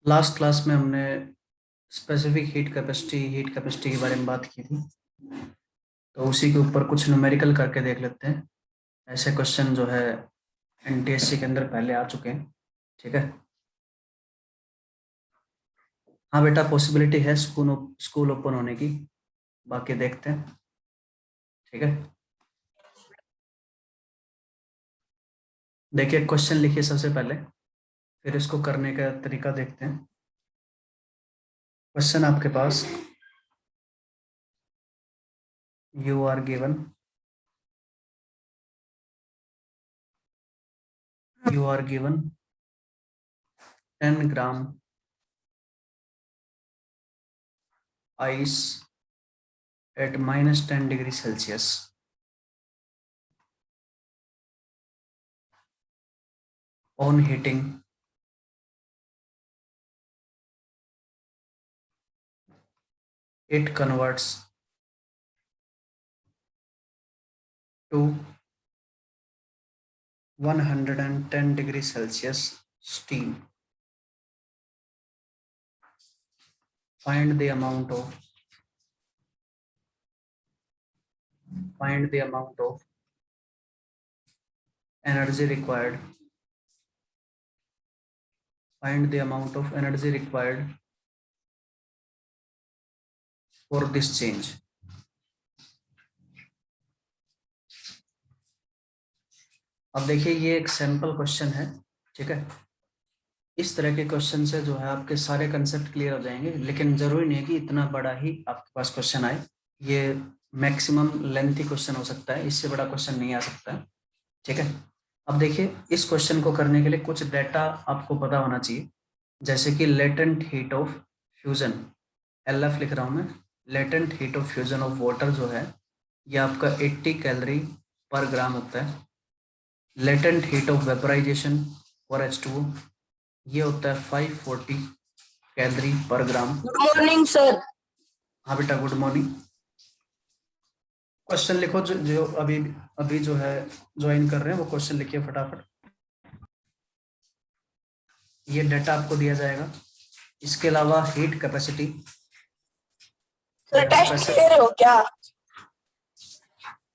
Last class में हमने specific heat capacity के बारे में बात की थी। तो उसी के ऊपर कुछ न्यूमेरिकल करके देख लेते हैं। ऐसे क्वेश्चन जो है एनटीएससी के अंदर पहले आ चुके हैं। ठीक है। हाँ बेटा, पॉसिबिलिटी है स्कूल ओपन होने की। बाकी देखते हैं। ठीक है। देखिए, क्वेश्चन लिखिए सबसे पहले, फिर इसको करने का तरीका देखते हैं। क्वेश्चन आपके पास, you are given 10 gram ice at -10 degrees Celsius on heating it converts to 110 degrees Celsius steam. Find the amount of energy required. Find the amount of energy required for this change. अब देखिए, ये एक sample question है। ठीक है। इस तरह के क्वेश्चन से जो है आपके सारे कंसेप्ट क्लियर हो जाएंगे, लेकिन जरूरी नहीं है कि इतना बड़ा ही आपके पास क्वेश्चन आए। ये मैक्सिमम लेंथी क्वेश्चन हो सकता है, इससे बड़ा क्वेश्चन नहीं आ सकता है। ठीक है। अब देखिए, इस क्वेश्चन को करने के लिए कुछ डेटा आपको पता होना चाहिए, जैसे कि latent heat of fusion, LF लिख रहा हूं मैं। Latent heat of fusion of water जो है, ये आपका 80 कैलोरी पर ग्राम होता है। Latent heat of vaporisation for H2O, ये होता है 540 कैलोरी पर ग्राम। Good morning sir. हाँ बेटा, गुड मॉर्निंग। क्वेश्चन लिखो, जो अभी अभी जो है ज्वाइन कर रहे हैं वो क्वेश्चन लिखिए फटाफट। ये डेटा आपको दिया जाएगा। इसके अलावा हीट कैपेसिटी, सर टेस्ट ले रहे हो क्या?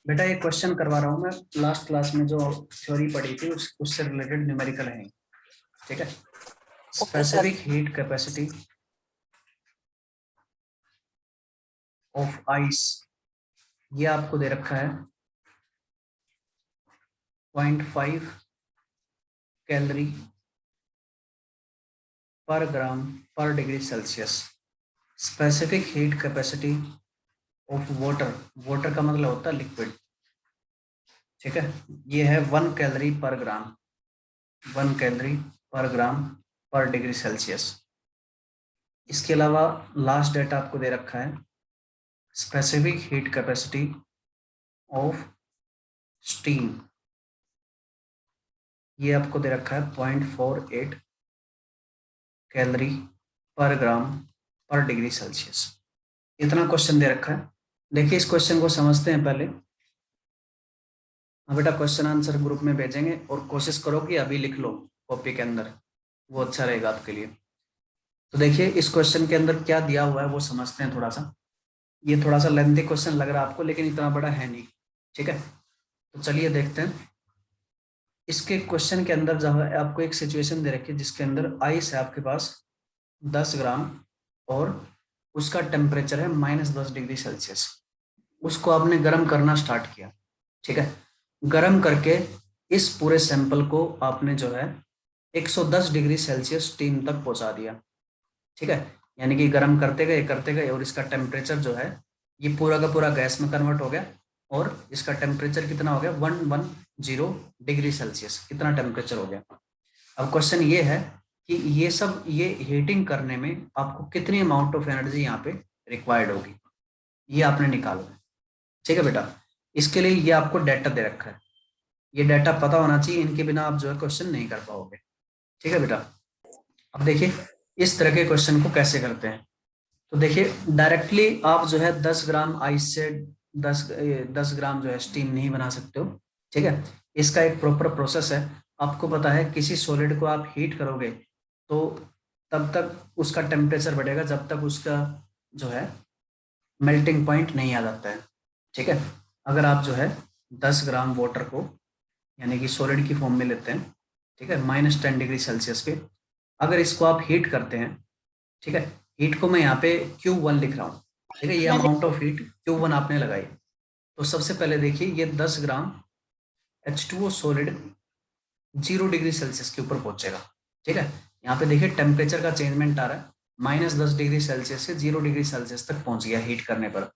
बेटा ये क्वेश्चन करवा रहा हूँ मैं, लास्ट क्लास में जो थ्योरी पढ़ी थी उससे रिलेटेड न्यूमेरिकल है। ठीक है। Specific heat capacity of ice, ये आपको दे रखा है 0.5 कैलोरी पर ग्राम पर degree Celsius. Specific heat capacity of water का मतलब होता है लिक्विड। ठीक है। ये है 1 कैलोरी पर ग्राम, 1 कैलोरी पर ग्राम पर डिग्री सेल्सियस। इसके अलावा लास्ट डेटा आपको दे रखा है specific heat capacity of steam, ये आपको दे रखा है 0.48 कैलोरी पर ग्राम पर डिग्री सेल्सियस। इतना क्वेश्चन दे रखा है। देखिए, इस क्वेश्चन को समझते हैं पहले। हाँ बेटा, क्वेश्चन आंसर ग्रुप में भेजेंगे और कोशिश करो कि अभी लिख लो कॉपी के अंदर, वो अच्छा रहेगा आपके लिए। तो देखिए, इस क्वेश्चन के अंदर क्या दिया हुआ है वो समझते हैं थोड़ा सा। ये थोड़ा सा लेंथी क्वेश्चन लग रहा है आपको, लेकिन इतना बड़ा है नहीं। ठीक है। तो चलिए देखते हैं। इसके क्वेश्चन के अंदर जो है आपको एक सिचुएशन दे रखी है जिसके अंदर आइस है आपके पास 10 ग्राम और उसका टेम्परेचर है -10 डिग्री सेल्सियस। उसको आपने गर्म करना स्टार्ट किया। ठीक है। गर्म करके इस पूरे सैंपल को आपने जो है 110 डिग्री सेल्सियस स्टीम तक पहुंचा दिया। ठीक है। यानी कि गर्म करते गए और इसका टेम्परेचर जो है ये पूरा का पूरा गैस में कन्वर्ट हो गया, और इसका टेम्परेचर कितना हो गया 110 डिग्री सेल्सियस, इतना टेम्परेचर हो गया। अब क्वेश्चन ये है कि ये हीटिंग करने में आपको कितनी अमाउंट ऑफ एनर्जी यहाँ पे रिक्वायर्ड होगी, ये आपने निकालना है। ठीक है बेटा। इसके लिए ये आपको डाटा दे रखा है, ये डाटा पता होना चाहिए, इनके बिना आप जो है क्वेश्चन नहीं कर पाओगे। ठीक है बेटा। अब देखिए, इस तरह के क्वेश्चन को कैसे करते हैं। तो देखिए, डायरेक्टली आप जो है 10 ग्राम आइस से 10 ग्राम जो है स्टीम नहीं बना सकते हो। ठीक है। इसका एक प्रॉपर प्रोसेस है। आपको पता है, किसी सॉलिड को आप हीट करोगे तो तब तक उसका टेम्परेचर बढ़ेगा जब तक उसका जो है मेल्टिंग पॉइंट नहीं आ जाता है। ठीक है, अगर आप जो है 10 ग्राम वाटर को यानी कि सॉलिड की फॉर्म में लेते हैं, ठीक है, -10 डिग्री सेल्सियस पे, अगर इसको आप हीट करते हैं, ठीक है, हीट को मैं यहाँ पे Q1 लिख रहा हूँ, ठीक है, ये अमाउंट ऑफ हीट Q1 आपने लगाई। तो सबसे पहले देखिए ये 10 ग्राम H2O सॉलिड 0 डिग्री सेल्सियस के ऊपर पहुंचेगा। ठीक है, यहाँ पे देखिए टेम्परेचर का चेंजमेंट आ रहा है, -10 डिग्री सेल्सियस से 0 डिग्री सेल्सियस तक पहुंच गया हीट करने पर।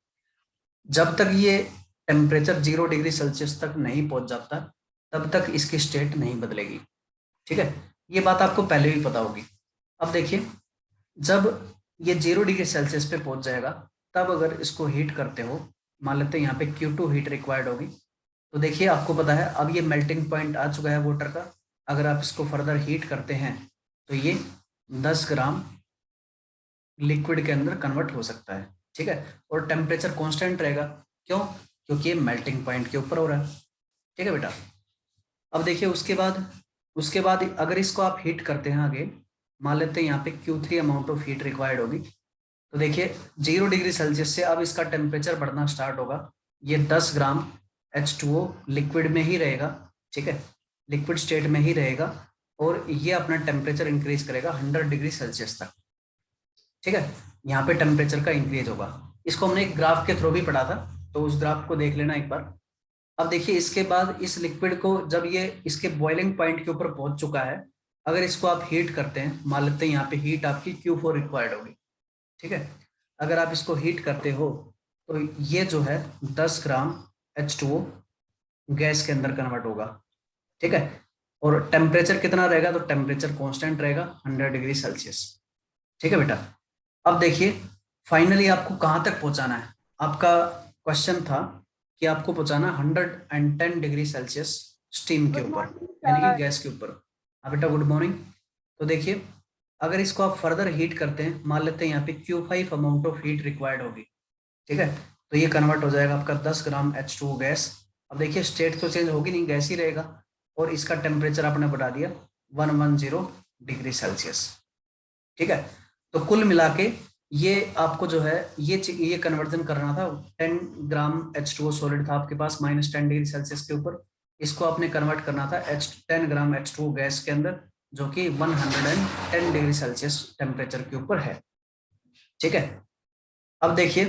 जब तक ये टेम्परेचर 0 डिग्री सेल्सियस तक नहीं पहुंच जाता तब तक इसकी स्टेट नहीं बदलेगी। ठीक है, ये बात आपको पहले भी पता होगी। अब देखिए जब ये 0 डिग्री सेल्सियस पे पहुंच जाएगा तब अगर इसको हीट करते हो, मान लेते हैं यहाँ पे Q2 हीट रिक्वायर्ड होगी, तो देखिए आपको पता है अब ये मेल्टिंग पॉइंट आ चुका है वाटर का। अगर आप इसको फर्दर हीट करते हैं तो ये 10 ग्राम लिक्विड के अंदर कन्वर्ट हो सकता है। ठीक है, और टेम्परेचर कांस्टेंट रहेगा, क्यों? क्योंकि ये मेल्टिंग पॉइंट के ऊपर हो रहा है। ठीक है बेटा, अब देखिए उसके बाद अगर इसको आप हीट करते हैं आगे, मान लेते हैं यहाँ पे Q3 amount of heat required होगी, तो देखिए 0 डिग्री सेल्सियस से अब इसका टेम्परेचर बढ़ना स्टार्ट होगा। ये 10 ग्राम H2O लिक्विड में ही रहेगा, ठीक है, लिक्विड स्टेट में ही रहेगा, और ये अपना टेम्परेचर इंक्रीज करेगा 100 डिग्री सेल्सियस तक। ठीक है, यहाँ पे टेम्परेचर का इंक्रीज होगा। इसको हमने एक ग्राफ के थ्रू भी पढ़ा था, तो उस ग्राफ को देख लेना एक बार। अब देखिए इसके बाद इस लिक्विड को जब ये इसके बॉइलिंग पॉइंट के ऊपर पहुंच चुका है, अगर इसको आप हीट करते हैं, मान लेते हैं यहाँ पे हीट आपकी Q4 रिक्वायर्ड होगी। ठीक है, अगर आप इसको हीट करते हो तो ये जो है 10 ग्राम H2O गैस के अंदर कन्वर्ट होगा। ठीक है, और टेम्परेचर कितना रहेगा? तो टेम्परेचर कांस्टेंट रहेगा 100 डिग्री सेल्सियस। ठीक है बेटा, अब देखिए फाइनली आपको कहाँ तक पहुंचाना है। आपका क्वेश्चन था कि आपको पहुंचाना 110 डिग्री सेल्सियस स्टीम के ऊपर, यानी कि गैस के ऊपर। हाँ बेटा, गुड मॉर्निंग। तो देखिए अगर इसको आप फर्दर हीट करते हैं, मान लेते हैं यहाँ पे Q5 amount of heat required होगी। ठीक है, तो ये कन्वर्ट हो जाएगा आपका 10 ग्राम H2O गैस। अब देखिए स्टेट तो चेंज होगी नहीं, गैस ही रहेगा, और इसका टेम्परेचर आपने बढ़ा दिया 110 डिग्री सेल्सियस। ठीक है, तो कुल मिला के ये आपको जो है ये कन्वर्जन करना था। 10 ग्राम H2O सॉलिड था आपके पास -10 डिग्री सेल्सियस के ऊपर, इसको आपने कन्वर्ट करना था 10 ग्राम H2O गैस के अंदर, जो कि 110 डिग्री सेल्सियस टेम्परेचर के ऊपर है। ठीक है, अब देखिए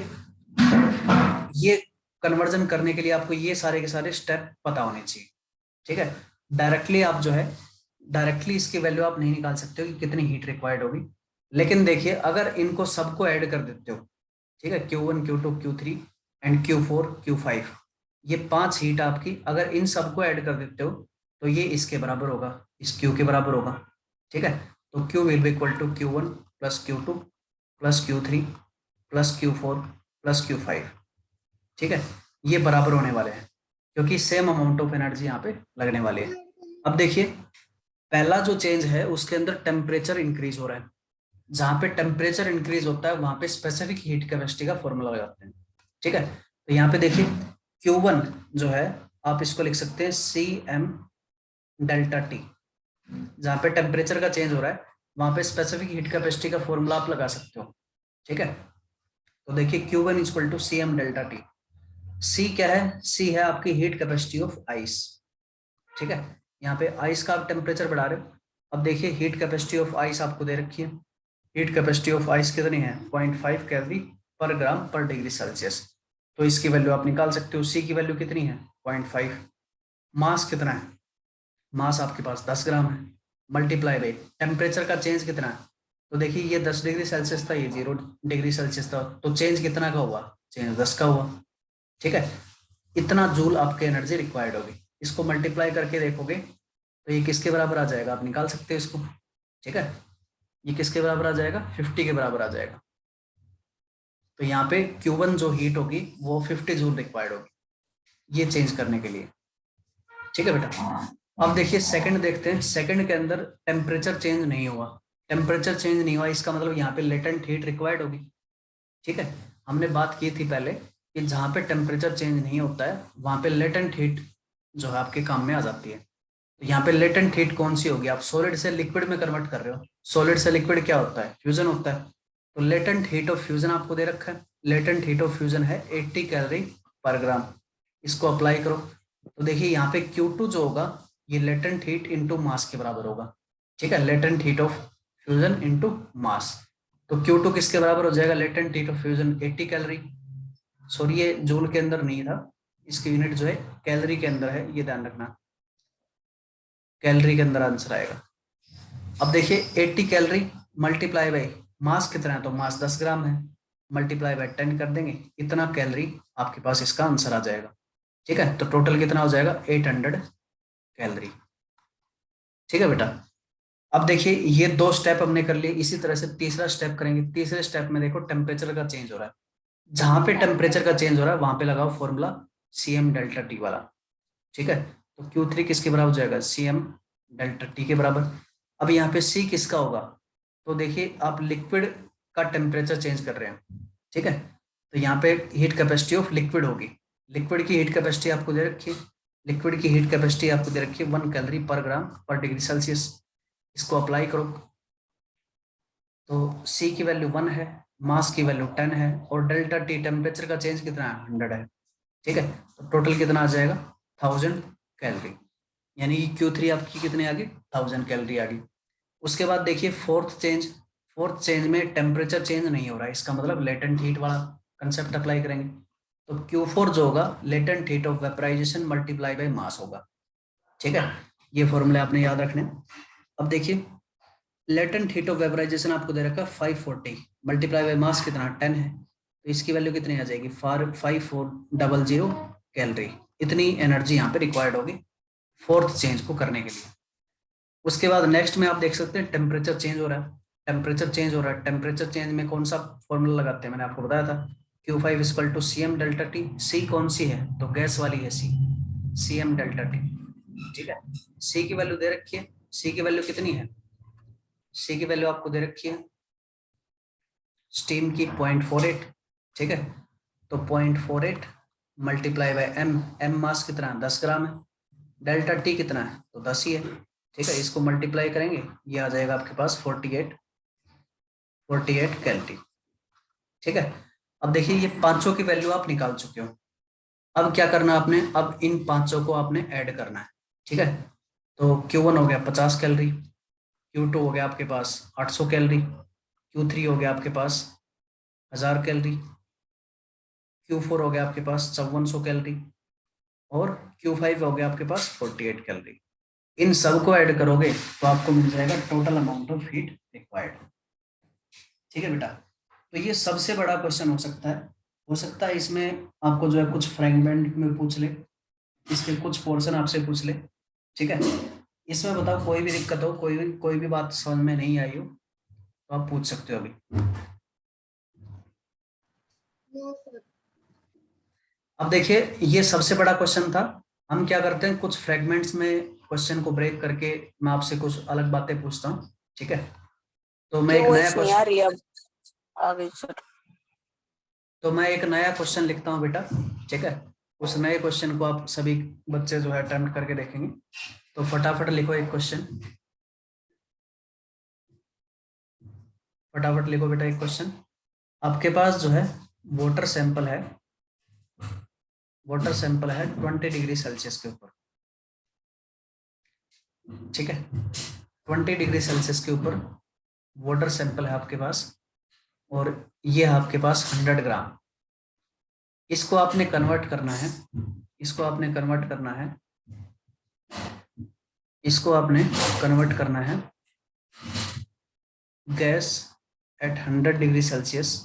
ये कन्वर्जन करने के लिए आपको ये सारे के सारे स्टेप पता होने चाहिए। ठीक है, डायरेक्टली आप जो है डायरेक्टली इसकी वैल्यू आप नहीं निकाल सकते हो कि कितनी हीट रिक्वायर्ड होगी, लेकिन देखिए अगर इनको सबको ऐड कर देते हो, ठीक है, Q1 Q2 Q3 and Q4 Q5, ये 5 हीट आपकी, अगर इन सबको ऐड कर देते हो तो ये इसके बराबर होगा, इस Q के बराबर होगा। ठीक है, तो Q will be equal to Q1 plus Q2 plus Q3 plus Q4 plus Q5। ठीक है, ये बराबर होने वाले हैं क्योंकि सेम अमाउंट ऑफ एनर्जी यहाँ पे लगने वाली है। अब देखिए पहला जो चेंज है उसके अंदर टेम्परेचर इंक्रीज हो रहा है। जहां पे टेम्परेचर इंक्रीज होता है वहां पे स्पेसिफिक हीट कैपेसिटी का फॉर्मूला लगाते हैं। ठीक है, तो यहाँ पे देखिए Q1 जो है आप इसको लिख सकते हैं CM डेल्टा T। जहां पे टेम्परेचर का चेंज हो रहा है वहां पे स्पेसिफिक हीट कैपेसिटी का फॉर्मूला आप लगा सकते हो। ठीक है, तो देखिए Q1 equal to CM delta T। C क्या है? C है आपकी हीट कैपेसिटी ऑफ आइस। ठीक है, यहाँ पे आइस का आप टेम्परेचर बढ़ा रहे हो। अब देखिए हीट कैपेसिटी ऑफ आइस आपको दे रखी है, हीट कैपेसिटी ऑफ आइस कितनी है? 0.5 केल्विन पर ग्राम पर डिग्री सेल्सियस। तो इसकी वैल्यू आप निकाल सकते हो। सी की वैल्यू कितनी है? 0.5। मास कितना है? मास आपके पास 10 ग्राम है, मल्टीप्लाई बाई टेम्परेचर का चेंज कितना है? तो देखिए ये 10 डिग्री सेल्सियस था, ये 0 डिग्री सेल्सियस था, तो चेंज कितना का हुआ? चेंज 10 का हुआ। ठीक है, इतना जूल आपके एनर्जी रिक्वायर्ड होगी। इसको मल्टीप्लाई करके देखोगे तो ये किसके बराबर आ जाएगा? आप निकाल सकते हो इसको। ठीक है, ये किसके बराबर आ जाएगा? 50 के बराबर आ जाएगा। तो यहाँ पे Q1 जो हीट होगी वो 50 जूल रिक्वायर्ड होगी ये चेंज करने के लिए। ठीक है बेटा, अब देखिए सेकंड देखते हैं। सेकंड के अंदर टेम्परेचर चेंज नहीं हुआ, टेम्परेचर चेंज नहीं हुआ, इसका मतलब यहाँ पे लेटेंट हीट रिक्वायर्ड होगी। ठीक है, हमने बात की थी पहले कि जहाँ पे टेम्परेचर चेंज नहीं होता है वहाँ पे लेटेंट हीट जो है आपके काम में आ जाती है। तो यहाँ पे लेटेंट हीट कौन सी होगी, आप सॉलिड से लिक्विड में कन्वर्ट कर रहे हो, सॉलिड से लिक्विड क्या होता है, फ्यूजन होता है। तो लेटेंट हीट ऑफ फ्यूजन आपको दे रखा है, लेटेंट हीट ऑफ फ्यूजन है 80 कैलोरी पर ग्राम। इसको अप्लाई करो तो देखिए यहाँ पे Q2 जो होगा ये लेटेंट हीट इंटू मास के बराबर होगा, ठीक है, latent heat of fusion into mass. तो Q2 किसके बराबर हो जाएगा, latent heat of fusion 80 calorie, sorry ये जूल के अंदर नहीं था, इसकी यूनिट जो है कैलोरी के अंदर है, ये ध्यान रखना, कैलोरी के अंदर आंसर आएगा। अब देखिए 80 कैलोरी मल्टीप्लाई बाई मास कितना है, तो मास 10 ग्राम है, मल्टीप्लाई बाई 10 कर देंगे, इतना कैलोरी आपके पास इसका आंसर आ जाएगा, ठीक है। तो टोटल कितना हो जाएगा 800 कैलोरी, ठीक है बेटा। अब देखिए ये 2 स्टेप हमने कर लिए, इसी तरह से तीसरा स्टेप करेंगे। तीसरे स्टेप में देखो टेम्परेचर का चेंज हो रहा है, जहां पे टेम्परेचर का चेंज हो रहा है वहां पे लगाओ फॉर्मूला CM डेल्टा टी वाला, ठीक है। तो Q3 किसके बराबर हो जाएगा, CM डेल्टा टी के बराबर। अब यहाँ पे C किसका होगा, तो देखिए आप लिक्विड का टेम्परेचर चेंज कर रहे हैं, ठीक है। तो यहाँ पे हीट कैपेसिटी ऑफ लिक्विड होगी, लिक्विड की हीट कैपेसिटी आपको दे रखी है, लिक्विड की हीट कैपेसिटी आपको दे रखी है 1 कैलोरी पर ग्राम पर डिग्री सेल्सियस। इसको अप्लाई करो तो C की वैल्यू 1 है, मास की वैल्यू 10 है, और डेल्टा टी टेम्परेचर का चेंज कितना है 100 है, ठीक है। तो टोटल कितना आ जाएगा 1000 कैलोरी, यानी कि Q3 आपकी कितनी आ गई 1000 कैलोरी आ गई। उसके बाद देखिए फोर्थ चेंज में टेम्परेचर चेंज नहीं हो रहा है, इसका मतलब लेटेंट हीट वाला कंसेप्ट अप्लाई करेंगे। तो Q4 जो होगा latent heat of vaporisation multiply by mass होगा, ठीक है। ये फॉर्मूले आपने याद रखने। अब देखिए लेटेंट हीट ऑफ वेपराइजेशन आपको दे रखा है 540 मल्टीप्लाई बाई मास कितना 10 है, तो इसकी वैल्यू कितनी आ जाएगी 5400 कैलोरी, इतनी एनर्जी यहाँ पे रिक्वायर्ड होगी फोर्थ चेंज को करने के लिए। उसके बाद नेक्स्ट में आप देख सकते हैं टेम्परेचर चेंज हो रहा है, टेम्परेचर चेंज हो रहा है, टेम्परेचर चेंज में कौन सा फॉर्मूला लगाते हैं, मैंने आपको बताया था Q5 equal to CM delta T. C कौन सी है, तो गैस वाली है C, CM डेल्टा टी, ठीक है। C की वैल्यू दे रखी है, C की वैल्यू कितनी है, C की वैल्यू आपको दे रखी है स्टीम की 0.48, ठीक है। तो 0.48 मल्टीप्लाई बाय एम मास कितना है 10 ग्राम है, डेल्टा टी कितना है तो 10 ही है, ठीक है। इसको मल्टीप्लाई करेंगे ये आ जाएगा आपके पास 48 कैलोरी, ठीक है। अब देखिए ये पांचों की वैल्यू आप निकाल चुके हो, अब क्या करना आपने, अब इन पांचों को आपने ऐड करना है, ठीक है। तो Q1 हो गया 50 कैलोरी, Q2 हो गया आपके पास 800 कैलोरी, Q3 हो गया आपके पास 1000 कैलोरी, Q4 हो गया आपके पास 5400 कैलोरी, और Q5 हो गया आपके पास 48 कैलोरी। इन सब को ऐड करोगे तो आपको मिल जाएगा total amount of heat required, ठीक है बेटा। तो ये सबसे बड़ा क्वेश्चन हो सकता है इसमें आपको जो है कुछ फ्रेगमेंट में पूछ ले, इसके कुछ पोर्शन आपसे पूछ ले, ठीक है। इसमें बताओ कोई भी दिक्कत हो, कोई भी बात समझ में नहीं आई हो तो आप पूछ सकते हो अभी। अब देखिए ये सबसे बड़ा क्वेश्चन था, हम क्या करते हैं कुछ फ्रेगमेंट्स में क्वेश्चन को ब्रेक करके मैं आपसे कुछ अलग बातें पूछता हूँ, ठीक है। तो मैं की एक नया वॉइस नहीं आ क्वेश्चन रही अब, आगे सर। तो मैं एक नया क्वेश्चन लिखता हूँ बेटा, ठीक है। उस नए क्वेश्चन को आप सभी बच्चे जो है अटेम्प्ट करके देखेंगे, तो फटाफट लिखो एक क्वेश्चन, फटाफट लिखो बेटा एक क्वेश्चन। आपके पास जो है वाटर सैंपल है, वाटर सैंपल है 20 डिग्री सेल्सियस के ऊपर, ठीक है। 20 डिग्री सेल्सियस के ऊपर वाटर सैंपल है आपके पास, और ये है आपके पास 100 ग्राम। इसको आपने कन्वर्ट करना है, इसको आपने कन्वर्ट करना है, इसको आपने कन्वर्ट करना है गैस एट 100 डिग्री सेल्सियस,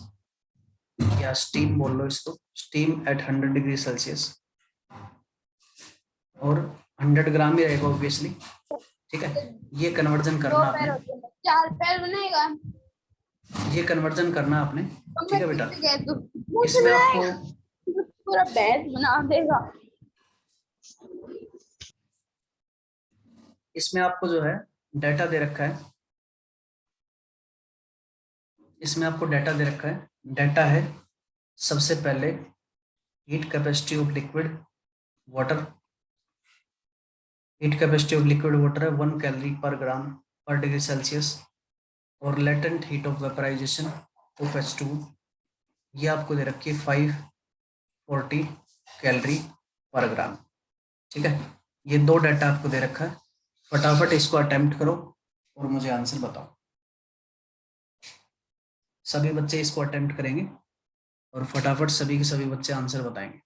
या स्टीम बोल लो इसको, स्टीम एट 100 डिग्री सेल्सियस, और 100 ग्राम ही रहेगा ऑब्वियसली, ठीक है। ये कन्वर्जन करना आपने, 4 पैर बनेगा, ये कन्वर्जन करना आपने, ठीक है बेटा। पूछ इसमें रहा आपको है पूरा बैच बना देगा। इसमें आपको जो है डाटा दे रखा है, इसमें आपको डाटा दे रखा है, डाटा है सबसे पहले heat capacity of liquid water, heat capacity of liquid water है 1 कैलोरी पर ग्राम पर डिग्री सेल्सियस, और latent heat of vaporisation of H2 ये आपको दे रखी है 540 कैलोरी पर ग्राम। ठीक है, ये दो डाटा आपको दे रखा है। फटाफट इसको अटेम्प्ट करो और मुझे आंसर बताओ। सभी बच्चे इसको अटेम्प्ट करेंगे और फटाफट सभी के सभी बच्चे आंसर बताएंगे।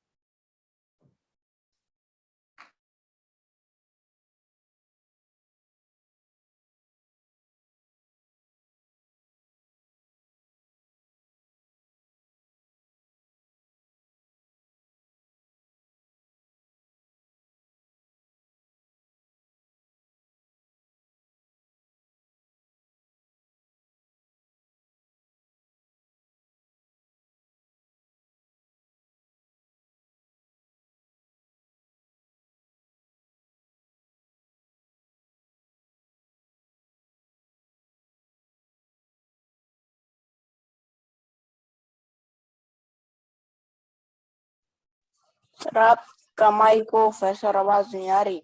सर आपका माइक ऑफ है सर, आवाज नहीं आ रही।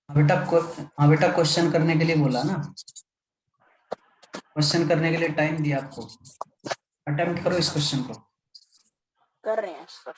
हाँ बेटा क्वेश्चन करने के लिए बोला ना, क्वेश्चन करने के लिए टाइम दिया आपको, अटेम्प्ट करो इस क्वेश्चन को। कर रहे हैं सर।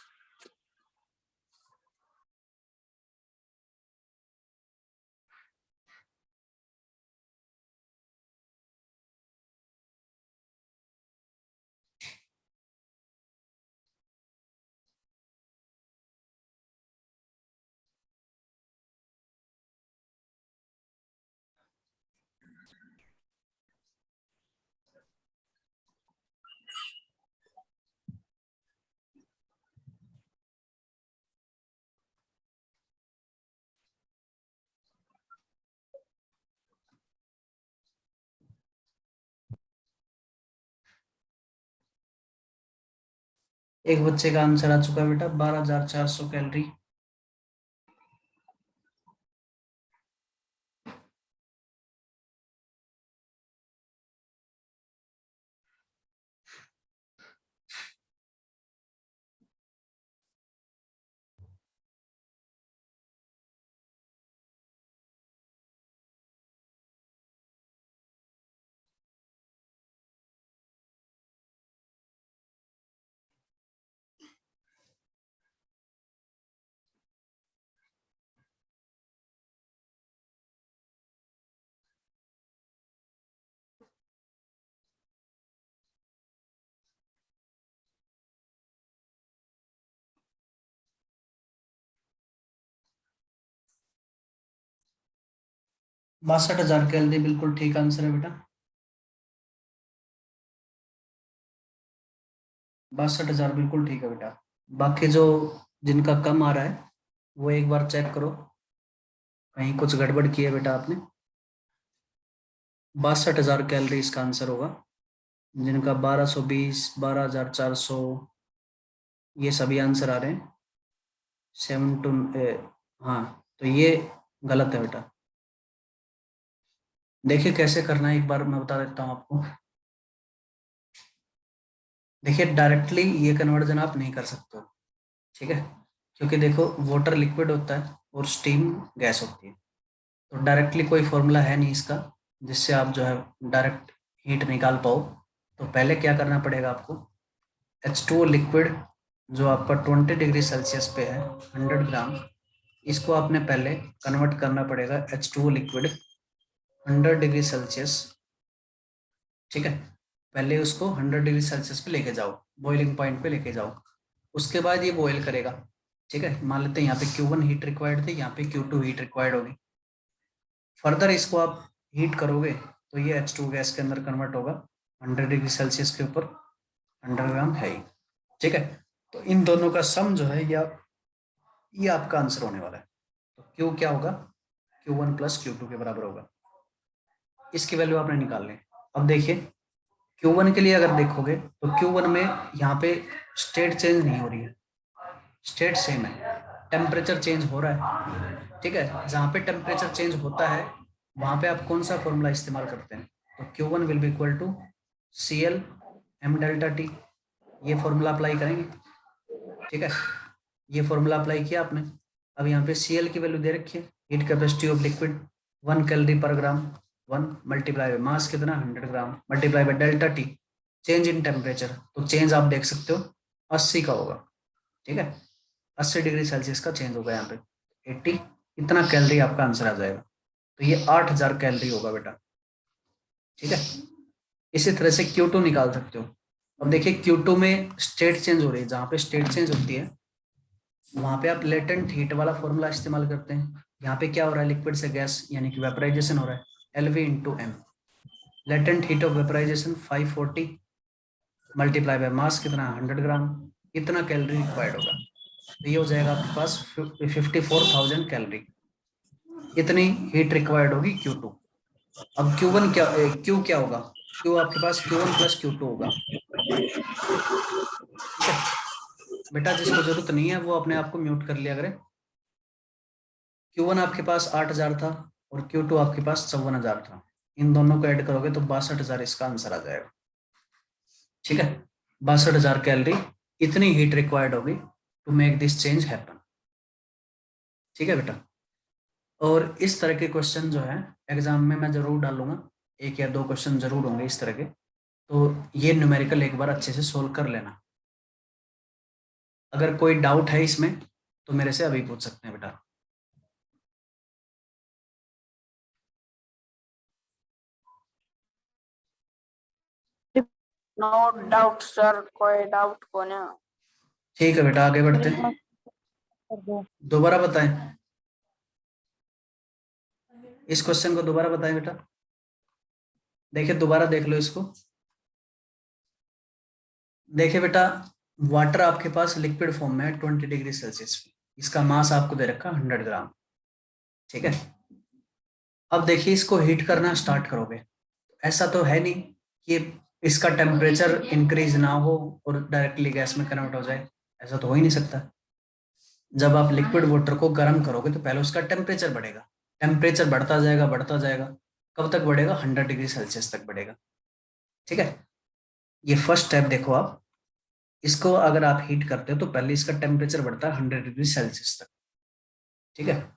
एक बच्चे का आंसर आ चुका है बेटा 12,400 कैलोरी। बासठ हजार कैलोरी बिल्कुल ठीक आंसर है बेटा, 62,000 बिल्कुल ठीक है बेटा। बाकी जो जिनका कम आ रहा है वो एक बार चेक करो, कहीं कुछ गड़बड़ की है बेटा आपने। 62,000 कैलोरी इसका आंसर होगा। जिनका 1220, 12,400 ये सभी आंसर आ रहे हैं। 7 टू, हाँ तो ये गलत है बेटा। देखिए कैसे करना है, एक बार मैं बता देता हूँ आपको। देखिए डायरेक्टली ये कन्वर्जन आप नहीं कर सकते हो, ठीक है, क्योंकि देखो वाटर लिक्विड होता है और स्टीम गैस होती है, तो डायरेक्टली कोई फॉर्मूला है नहीं इसका जिससे आप जो है डायरेक्ट हीट निकाल पाओ। तो पहले क्या करना पड़ेगा आपको, H2O लिक्विड जो आपका 20 डिग्री सेल्सियस पे है 100 ग्राम, इसको आपने पहले कन्वर्ट करना पड़ेगा H2O लिक्विड 100 डिग्री सेल्सियस। ठीक है, पहले उसको 100 डिग्री सेल्सियस पे लेके जाओ, बॉइलिंग पॉइंट पे लेके जाओ। उसके बाद ये बॉयल करेगा। ठीक है, मान लेते हैं यहाँ पे Q1 हीट रिक्वायर्ड थी, यहाँ पे Q2 हीट रिक्वायर्ड होगी। फर्दर इसको आप हीट करोगे तो ये H2 गैस के अंदर कन्वर्ट होगा 100 डिग्री सेल्सियस के ऊपर, 100 ग्राम है ही। ठीक है, तो इन दोनों का सम जो है ये आपका आंसर होने वाला है। तो Q क्या होगा, Q1 प्लस Q2 के बराबर होगा। इसकी वैल्यू आपने निकाल ली। अब देखिए Q1 के लिए अगर देखोगे तो Q1 में यहाँ पे स्टेट चेंज नहीं हो रही है, स्टेट सेम है, टेम्परेचर चेंज हो रहा है। ठीक है, जहाँ पे टेम्परेचर चेंज होता है वहां पे आप कौन सा फॉर्मूला इस्तेमाल करते हैं, तो Q1 will be equal to CL m delta T, ये फॉर्मूला अप्लाई करेंगे। ठीक है, ये फॉर्मूला अप्लाई किया आपने, अब यहाँ पे Cl की वैल्यू दे रखी है, heat capacity of liquid 1 calorie पर ग्राम, 1 मल्टीप्लाई बाय मास कितना 100 gram multiply by delta T change in temperature, तो चेंज आप देख सकते हो 80 का होगा, ठीक है, 80 डिग्री सेल्सियस का चेंज होगा यहाँ पे 80, इतना कैलोरी आपका आंसर आ जाएगा। तो ये 8000 कैलोरी होगा बेटा, ठीक है। इसी तरह से Q2 निकाल सकते हो। अब देखिए Q2 में स्टेट चेंज हो रही है, जहाँ पे स्टेट चेंज होती है वहां पे आप लेटेंट हीट वाला फॉर्मूला इस्तेमाल करते हैं। यहाँ पे क्या हो रहा है, लिक्विड से गैस यानी कि वेपराइजेशन हो रहा है, LV into m, latent heat of vaporisation 540 multiply by mass कितना 100 ग्राम, इतना कैलोरी रिक्वायर्ड होगा, तो ये हो जाएगा आपके पास 54,000 कैलोरी, इतनी हीट रिक्वायर्ड होगी Q2। अब Q1 क्या, Q क्या होगा, Q आपके पास Q1 प्लस Q2 होगा, ठीक है। बेटा जिसको जरूरत नहीं है वो अपने आप को म्यूट कर लिया करें। Q1 आपके पास 8000 था और Q2 आपके पास 54,000 था, इन दोनों को ऐड करोगे तो 62,000 इसका आंसर आ जाएगा, ठीक है। 62,000 कैलोरी, इतनी हीट रिक्वायर्ड होगी to make this change happen, ठीक है बेटा। और इस तरह के क्वेश्चन जो है एग्जाम में मैं जरूर डालूंगा, एक या दो क्वेश्चन जरूर होंगे इस तरह के, तो ये न्यूमेरिकल एक बार अच्छे से सोल्व कर लेना। अगर कोई डाउट है इसमें तो मेरे से अभी पूछ सकते हैं बेटा। नो डाउट सर, कोई डाउट को ना। ठीक है बेटा, आगे बढ़ते हैं। दोबारा बताएं, इस क्वेश्चन को दोबारा बताएं बेटा, देखिए दोबारा देख लो इसको। देखिए बेटा, वाटर आपके पास लिक्विड फॉर्म में है 20 डिग्री सेल्सियस पे, इसका मास आपको दे रखा 100 ग्राम, ठीक है। अब देखिए इसको हीट करना स्टार्ट करोगे, ऐसा तो है नहीं कि इसका टेम्परेचर इंक्रीज ना हो और डायरेक्टली गैस में कन्वर्ट हो जाए, ऐसा तो हो ही नहीं सकता। जब आप लिक्विड वाटर को गर्म करोगे तो पहले उसका टेम्परेचर बढ़ेगा, टेम्परेचर बढ़ता जाएगा बढ़ता जाएगा, कब तक बढ़ेगा 100 डिग्री सेल्सियस तक बढ़ेगा, ठीक है। ये फर्स्ट स्टेप देखो आप, इसको अगर आप हीट करते हो तो पहले इसका टेम्परेचर बढ़ता है 100 डिग्री सेल्सियस तक, ठीक है।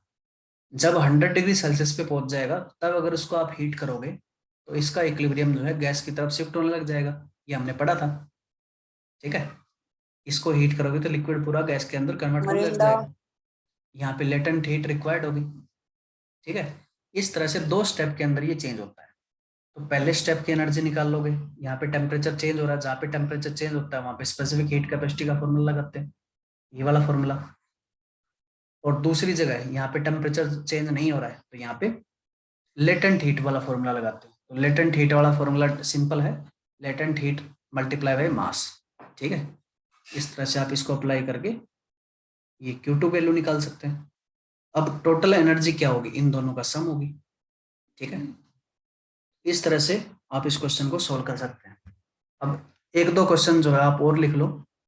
जब 100 डिग्री सेल्सियस पे पहुंच जाएगा तब अगर उसको आप हीट करोगे तो इसका इक्विलिब्रियम जो है गैस की तरफ शिफ्ट होने लग जाएगा, ये हमने पढ़ा था, ठीक है। इसको हीट करोगे तो लिक्विड पूरा गैस के अंदर कन्वर्ट होने लग मरिंदा। जाएगा, यहाँ पे लेटेंट हीट रिक्वायर्ड होगी, ठीक है। इस तरह से दो स्टेप के अंदर ये चेंज होता है। तो पहले स्टेप की एनर्जी निकाल लोगे, यहाँ पे टेम्परेचर चेंज हो रहा है, जहाँ पे टेम्परेचर चेंज होता है वहां पे स्पेसिफिक हीट कैपेसिटी का फॉर्मूला लगाते हैं, ये वाला फॉर्मूला। और दूसरी जगह यहाँ पे टेम्परेचर चेंज नहीं हो रहा है तो यहाँ पे लेटेंट हीट वाला फॉर्मूला लगाते हैं। तो लेटेंट हीट वाला फॉर्मूला सिंपल है, लेटेंट हीट मल्टीप्लाई बाय मास, ठीक है। इस तरह से आप इसको अप्लाई करके ये Q2 वैल्यू निकाल सकते हैं। अब टोटल एनर्जी क्या होगी, इन दोनों का सम होगी, ठीक है। इस तरह से आप इस क्वेश्चन को सोल्व कर सकते हैं। अब एक दो क्वेश्चन जो है आप और लिख लो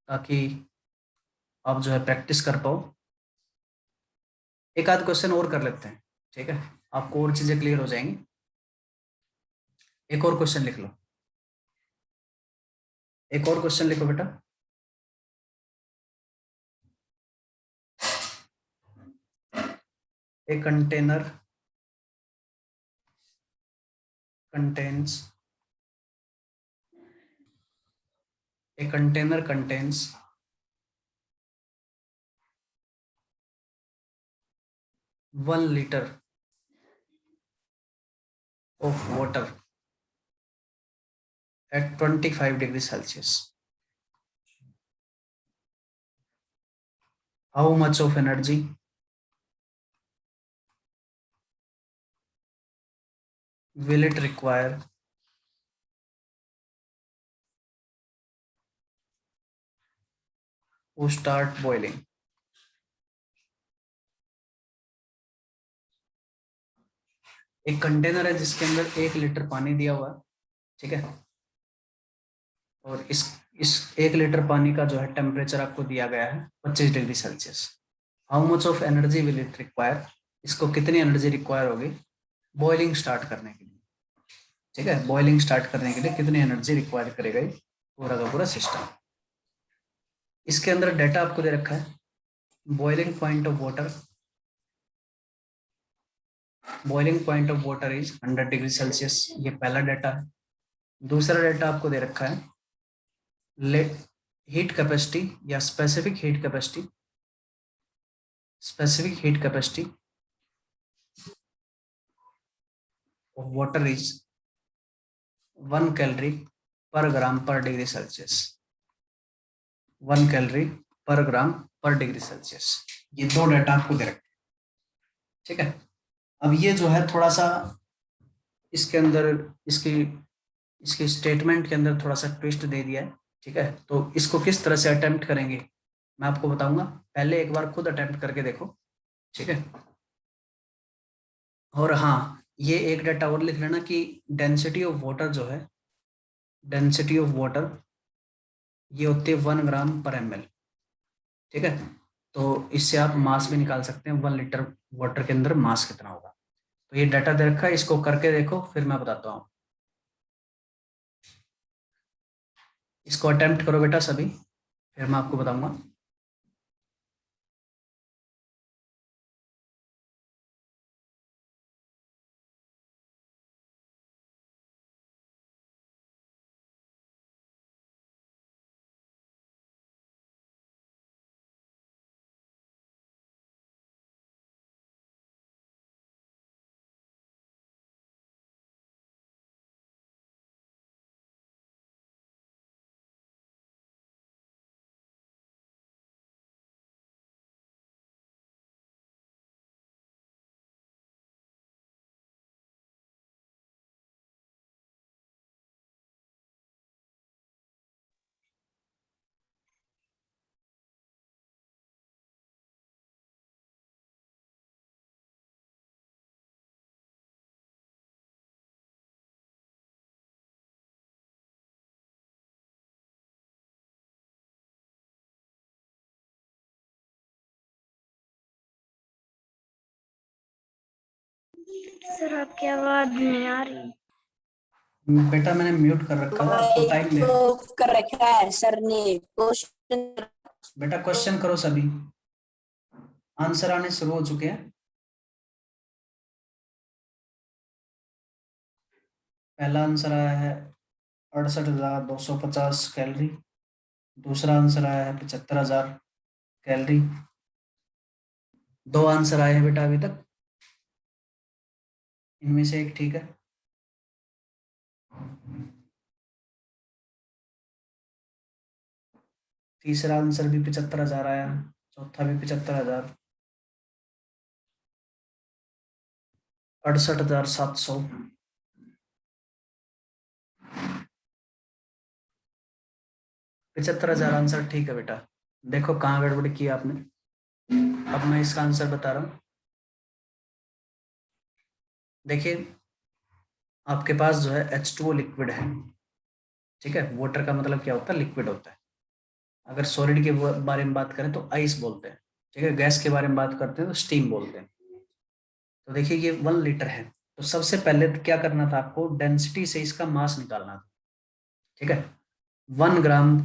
ताकि आप जो है प्रैक्टिस कर पाओ, एक आध क्वेश्चन और कर लेते हैं, ठीक है, आपको और चीजें क्लियर हो जाएंगी। एक और क्वेश्चन लिख लो, एक और क्वेश्चन लिखो बेटा। A container contains a container contains 1 liter of water at 25 degrees Celsius. How much of energy will it require to start boiling? एक कंटेनर है जिसके अंदर 1 लीटर पानी दिया हुआ है, ठीक है। और इस 1 लीटर पानी का जो है टेम्परेचर आपको दिया गया है 25 degree Celsius. How much of energy will it require, इसको कितनी एनर्जी रिक्वायर होगी बॉइलिंग स्टार्ट करने के लिए, ठीक है। बॉइलिंग स्टार्ट करने के लिए कितनी एनर्जी रिक्वायर करेगा ये पूरा का पूरा सिस्टम। इसके अंदर डाटा आपको दे रखा है, boiling point of water boiling point of water is 100 degree Celsius, ये पहला डाटा है। दूसरा डाटा आपको दे रखा है हीट कैपेसिटी या specific heat capacity of water is 1 calorie पर ग्राम पर डिग्री सेल्सियस। 1 कैलोरी पर ग्राम पर डिग्री सेल्सियस, ये दो डाटा आपको दे रखे। ठीक है, अब ये जो है थोड़ा सा इसके अंदर इसकी इसकी स्टेटमेंट के अंदर थोड़ा सा ट्विस्ट दे दिया है। ठीक है, तो इसको किस तरह से अटेम्प्ट करेंगे मैं आपको बताऊंगा, पहले एक बार खुद अटेम्प्ट करके देखो। ठीक है, और हाँ, ये एक डाटा और लिख लेना कि डेंसिटी ऑफ वाटर जो है, डेंसिटी ऑफ वाटर ये होती है 1 ग्राम पर ml। ठीक है, तो इससे आप मास भी निकाल सकते हैं, 1 लीटर वाटर के अंदर मास कितना होगा। तो ये डाटा दे रखा है, इसको करके देखो फिर मैं बताता हूँ। इसको अटेम्प्ट करो बेटा सभी, फिर मैं आपको बताऊंगा। सर आपकी आवाज नहीं आ रही। बेटा मैंने म्यूट कर रखा है, आपको टाइम दे। कर रखा है सर ने क्वेश्चन। बेटा क्वेश्चन करो सभी, आंसर आने शुरू हो चुके हैं। पहला आंसर आया है 68,250 कैलोरी। दूसरा आंसर आया है 75,000 कैलोरी। दो आंसर आए हैं बेटा अभी तक, इनमें से एक ठीक है। तीसरा आंसर भी 75,000 आया है, चौथा भी 75,000, 68,700। 75,000 आंसर ठीक है बेटा। देखो कहाँ गड़बड़ की आपने। अब मैं इसका आंसर बता रहा हूँ। देखिए आपके पास जो है H2O लिक्विड है। ठीक है, वाटर का मतलब क्या होता है, लिक्विड होता है। अगर सॉलिड के बारे में बात करें तो आइस बोलते हैं। ठीक है, गैस के बारे में बात करते हैं तो स्टीम बोलते हैं। तो देखिए ये 1 लीटर है, तो सबसे पहले तो क्या करना था आपको, डेंसिटी से इसका मास निकालना था। ठीक है, 1 ग्राम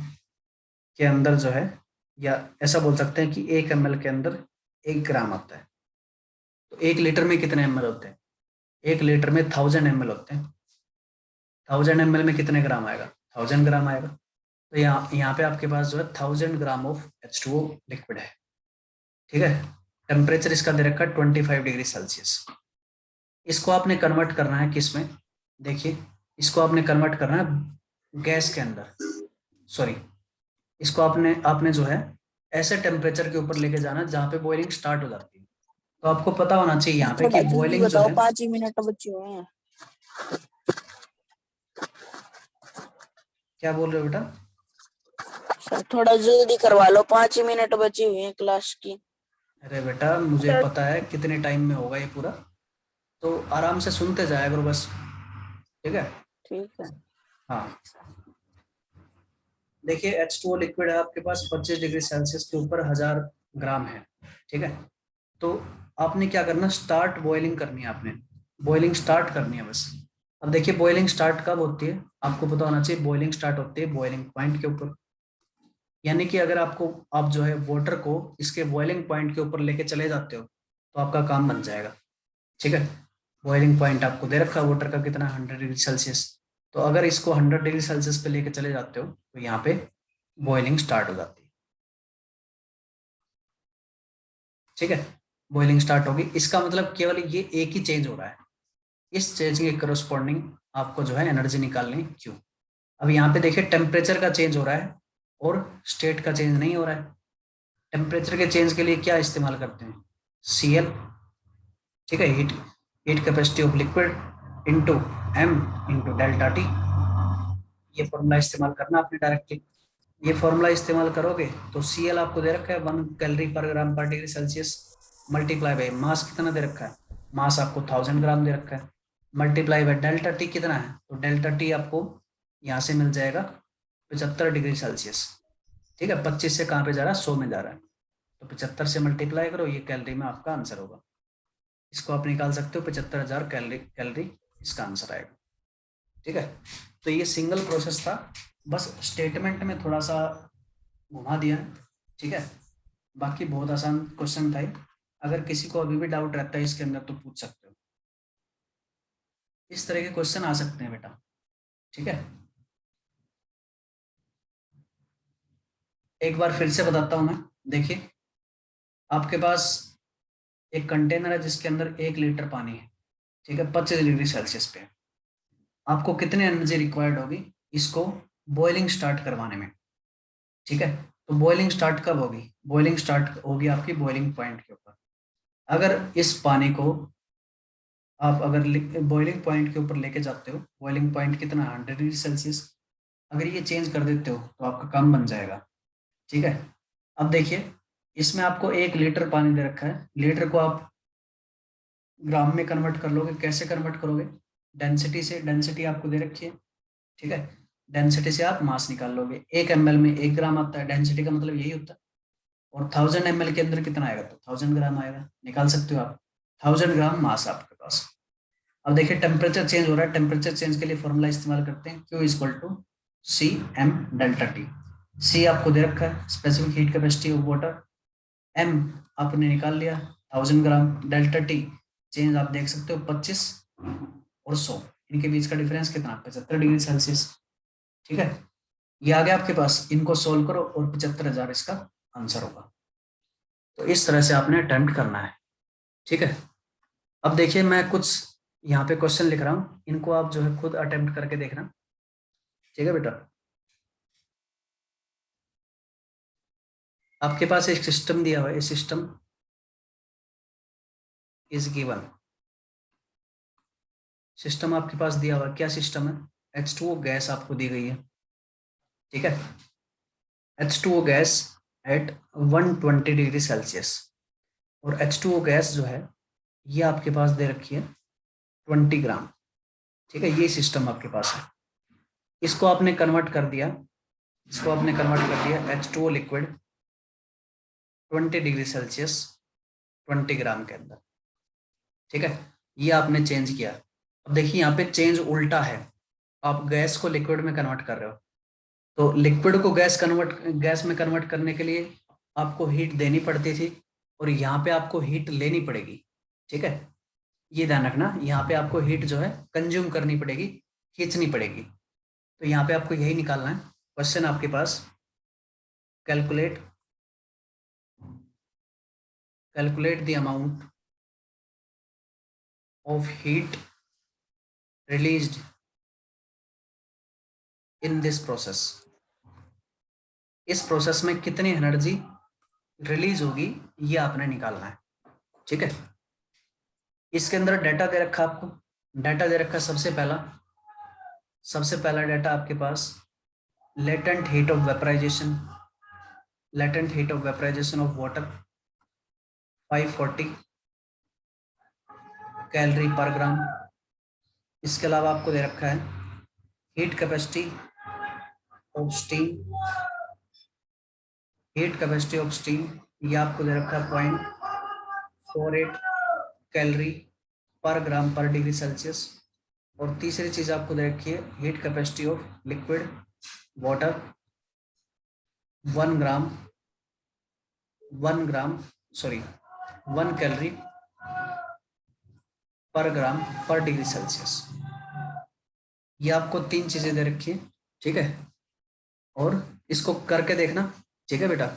के अंदर जो है, या ऐसा बोल सकते हैं कि 1 ml के अंदर 1 ग्राम आता है। तो 1 लीटर में कितने ml होते हैं, 1 लीटर में 1000 ml होते हैं। 1000 ml में कितने ग्राम आएगा, 1000 ग्राम आएगा। तो यहाँ पे आपके पास जो है 1000 ग्राम ऑफ H2O लिक्विड है। ठीक है, टेम्परेचर इसका दे रखा है 25 डिग्री सेल्सियस। इसको आपने कन्वर्ट करना है किस में, देखिए इसको आपने कन्वर्ट करना है गैस के अंदर, सॉरी, इसको आपने आपने जो है ऐसे टेम्परेचर के ऊपर लेके जाना जहाँ पे बॉइलिंग स्टार्ट हो जाती है। तो आपको पता होना चाहिए यहाँ पे कि थोड़ा जल्दी बॉइलिंग जो बताओ, है, 5 ही मिनट बचे हुए हैं। क्या बोल रहे हो बेटा। सर थोड़ा जल्दी करवा लो, 5 ही मिनट बची हुई है क्लास की। अरे बेटा मुझे पता है कितने टाइम में होगा ये पूरा, तो आराम से सुनते जाया करो बस। ठीक है, ठीक है। हाँ देखिए H2O लिक्विड है आपके पास 25 डिग्री सेल्सियस के ऊपर 1000 ग्राम है। ठीक है, तो आपने क्या करना, स्टार्ट बॉइलिंग करनी है, आपने बॉइलिंग स्टार्ट करनी है बस। अब देखिए बॉइलिंग स्टार्ट कब होती है, आपको पता होना चाहिए, बॉइलिंग स्टार्ट होती है बॉइलिंग पॉइंट के ऊपर। यानी कि अगर आपको, आप जो है वाटर को इसके बॉइलिंग पॉइंट के ऊपर लेके चले जाते हो तो आपका काम बन जाएगा। ठीक है, बॉइलिंग पॉइंट आपको दे रखा है वाटर का कितना 100 डिग्री सेल्सियस। तो अगर इसको 100 डिग्री सेल्सियस पे लेके चले जाते हो तो यहाँ पे बॉइलिंग स्टार्ट हो जाती है। ठीक है, बॉइलिंग स्टार्ट होगी, इसका मतलब केवल ये एक ही चेंज हो रहा है, इस चेंज के करस्पॉन्डिंग आपको जो है एनर्जी निकालनी क्यों। अब यहाँ पे देखिए टेम्परेचर का चेंज हो रहा है और स्टेट का चेंज नहीं हो रहा है। टेम्परेचर के चेंज के लिए क्या इस्तेमाल करते हैं, Cl। ठीक है, heat capacity of liquid into m into delta T. ये फॉर्मूला इस्तेमाल करना आपने डायरेक्टली। ये फॉर्मूला इस्तेमाल करोगे तो Cl आपको दे रखा है 1 कैलोरी पर ग्राम पर degree Celsius, multiply by mass कितना दे रखा है, मास आपको 1000 ग्राम दे रखा है, मल्टीप्लाई बाय डेल्टा टी कितना है, तो डेल्टा टी आपको यहाँ से मिल जाएगा 75 डिग्री सेल्सियस। ठीक है, 25 से कहाँ पे जा रहा है, 100 में जा रहा है, तो 75 से मल्टीप्लाई करो, ये कैलोरी में आपका आंसर होगा। इसको आप निकाल सकते हो, 75,000 कैलोरी इसका आंसर आएगा। ठीक है, तो ये सिंगल प्रोसेस था, बस स्टेटमेंट में थोड़ा सा घुमा दिया है। ठीक है, बाकी बहुत आसान क्वेश्चन था। अगर किसी को अभी भी डाउट रहता है इसके अंदर तो पूछ सकते हो, इस तरह के क्वेश्चन आ सकते हैं बेटा। ठीक है, एक बार फिर से बताता हूं मैं। देखिए, आपके पास एक कंटेनर है जिसके अंदर 1 लीटर पानी है। ठीक है, 25 डिग्री सेल्सियस पे। आपको कितनी एनर्जी रिक्वायर्ड होगी इसको बॉइलिंग स्टार्ट करवाने में। ठीक है, तो बॉइलिंग स्टार्ट कब होगी, बॉइलिंग स्टार्ट होगी आपकी बॉइलिंग पॉइंट के ऊपर। अगर इस पानी को आप अगर बॉइलिंग पॉइंट के ऊपर लेके जाते हो, बॉइलिंग पॉइंट कितना 100 डिग्री सेल्सियस, अगर ये चेंज कर देते हो तो आपका काम बन जाएगा। ठीक है, अब देखिए इसमें आपको 1 लीटर पानी दे रखा है, लीटर को आप ग्राम में कन्वर्ट कर लोगे, कैसे कन्वर्ट करोगे, डेंसिटी से, डेंसिटी आपको दे रखी है। ठीक है, डेंसिटी से आप मास निकाल लोगे, 1 ml में 1 ग्राम आता है, डेंसिटी का मतलब यही होता है। और 1000 ml के अंदर कितना आएगा, तो 1000 ग्राम आएगा, निकाल सकते हो आप, 1000 ग्राम मास आपके पास। अब देखिए टेम्परेचर चेंज हो रहा है, टेम्परेचर चेंज के लिए फॉर्मूला इस्तेमाल करते हैं, Q equal to C M delta T. C आपको दे रखा है specific heat capacity of water, M आपने निकाल लिया 1000 ग्राम, डेल्टा टी चेंज आप देख सकते हो 25 और 100, इनके बीच का डिफरेंस कितना 75 डिग्री सेल्सियस। ठीक है, ये आ गया आपके पास, इनको सोल्व करो और 75,000 इसका आंसर होगा। तो इस तरह से आपने अटेम्प्ट करना है। ठीक है, अब देखिए मैं कुछ यहाँ पे क्वेश्चन लिख रहा हूँ, इनको आप जो है खुद अटेम्प्ट करके देखना। ठीक है बेटा, आपके पास एक सिस्टम दिया हुआ है, सिस्टम इज गिवन, सिस्टम आपके पास दिया हुआ है, क्या सिस्टम है, H2O गैस आपको दी गई है। ठीक है, H2O gas at 120 degree Celsius, और H2O गैस जो है ये आपके पास दे रखी है 20 ग्राम। ठीक है, ये सिस्टम आपके पास है, इसको आपने कन्वर्ट कर दिया, इसको आपने कन्वर्ट कर दिया H2O लिक्विड 20 डिग्री सेल्सियस 20 ग्राम के अंदर। ठीक है, ये आपने चेंज किया। अब देखिए यहाँ पे चेंज उल्टा है, आप गैस को लिक्विड में कन्वर्ट कर रहे हो, तो लिक्विड को गैस में कन्वर्ट करने के लिए आपको हीट देनी पड़ती थी, और यहाँ पे आपको हीट लेनी पड़ेगी। ठीक है, ये ध्यान रखना, यहाँ पे आपको हीट जो है कंज्यूम करनी पड़ेगी, खींचनी पड़ेगी। तो यहाँ पे आपको यही निकालना है। क्वेश्चन आपके पास, calculate the amount of heat released in this process. इस प्रोसेस में कितनी एनर्जी रिलीज होगी ये आपने निकालना है। ठीक है, इसके अंदर डाटा दे रखा आपको, डाटा दे रखा सबसे पहला डाटा आपके पास latent heat of vaporization, latent heat of vaporisation of water 540 calorie पर ग्राम। इसके अलावा आपको दे रखा है heat capacity of steam, heat capacity of steam ये आपको दे रखा है 0.48 कैलोरी पर ग्राम पर डिग्री सेल्सियस। और तीसरी चीज आपको दे रखी है heat capacity of liquid water 1 calorie पर ग्राम पर डिग्री सेल्सियस। ये आपको 3 चीजें दे रखी है, ठीक है, और इसको करके देखना, ठीक है बेटा।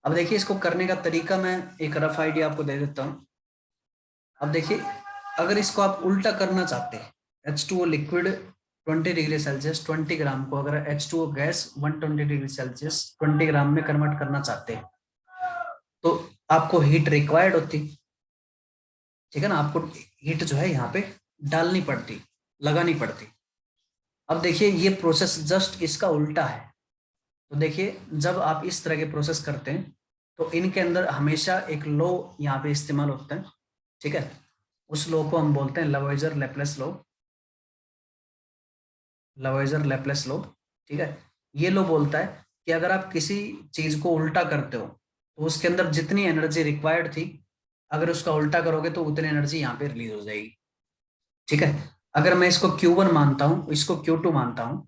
अब देखिए इसको करने का तरीका मैं एक रफ आइडिया आपको दे देता हूँ। अब देखिए अगर इसको आप उल्टा करना चाहते हैं, H2O लिक्विड 20 डिग्री सेल्सियस 20 ग्राम को अगर H2O गैस 120 डिग्री सेल्सियस 20 ग्राम में कन्वर्ट करना चाहते हैं तो आपको हीट रिक्वायर्ड होती, ठीक है ना, आपको हीट जो है यहाँ पे डालनी पड़ती, लगानी पड़ती। अब देखिए ये प्रोसेस जस्ट इसका उल्टा है। तो देखिए जब आप इस तरह के प्रोसेस करते हैं तो इनके अंदर हमेशा एक लॉ यहाँ पे इस्तेमाल होता है, ठीक है, उस लॉ को हम बोलते हैं लवॉइजर लेप्लेस लॉ, लवॉइजर लेप्लेस लॉ, ठीक है। ये लॉ बोलता है कि अगर आप किसी चीज को उल्टा करते हो तो उसके अंदर जितनी एनर्जी रिक्वायर्ड थी अगर उसका उल्टा करोगे तो उतनी एनर्जी यहाँ पे रिलीज हो जाएगी, ठीक है। अगर मैं इसको Q1 मानता हूँ, इसको Q2 मानता हूँ,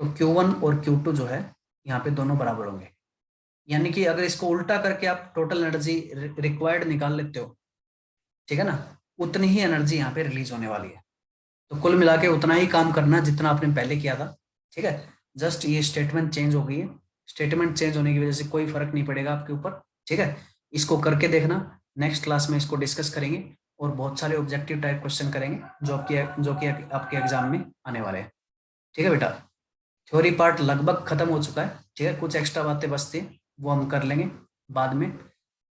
तो Q1 और Q2 जो है यहाँ पे दोनों बराबर होंगे। यानी कि अगर इसको उल्टा करके आप टोटल एनर्जी रिक्वायर्ड निकाल लेते हो, ठीक है ना, उतनी ही एनर्जी यहाँ पे रिलीज होने वाली है। तो कुल मिला के उतना ही काम करना जितना आपने पहले किया था, ठीक है। जस्ट ये स्टेटमेंट चेंज हो गई है, स्टेटमेंट चेंज होने की वजह से कोई फर्क नहीं पड़ेगा आपके ऊपर, ठीक है। इसको करके देखना, नेक्स्ट क्लास में इसको डिस्कस करेंगे और बहुत सारे ऑब्जेक्टिव टाइप क्वेश्चन करेंगे जो कि आपके एग्जाम में आने वाले हैं, ठीक है बेटा। थ्योरी पार्ट लगभग खत्म हो चुका है, ठीक है, कुछ एक्स्ट्रा बातें बचती हैं वो हम कर लेंगे बाद में।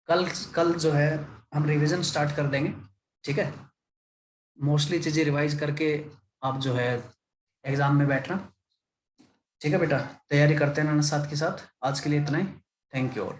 कल कल जो है हम रिवीजन स्टार्ट कर देंगे, ठीक है। मोस्टली चीजें रिवाइज करके आप जो है एग्जाम में बैठना, ठीक है बेटा। तैयारी करते हैं ना साथ के साथ। आज के लिए इतना ही, थैंक यू ऑल।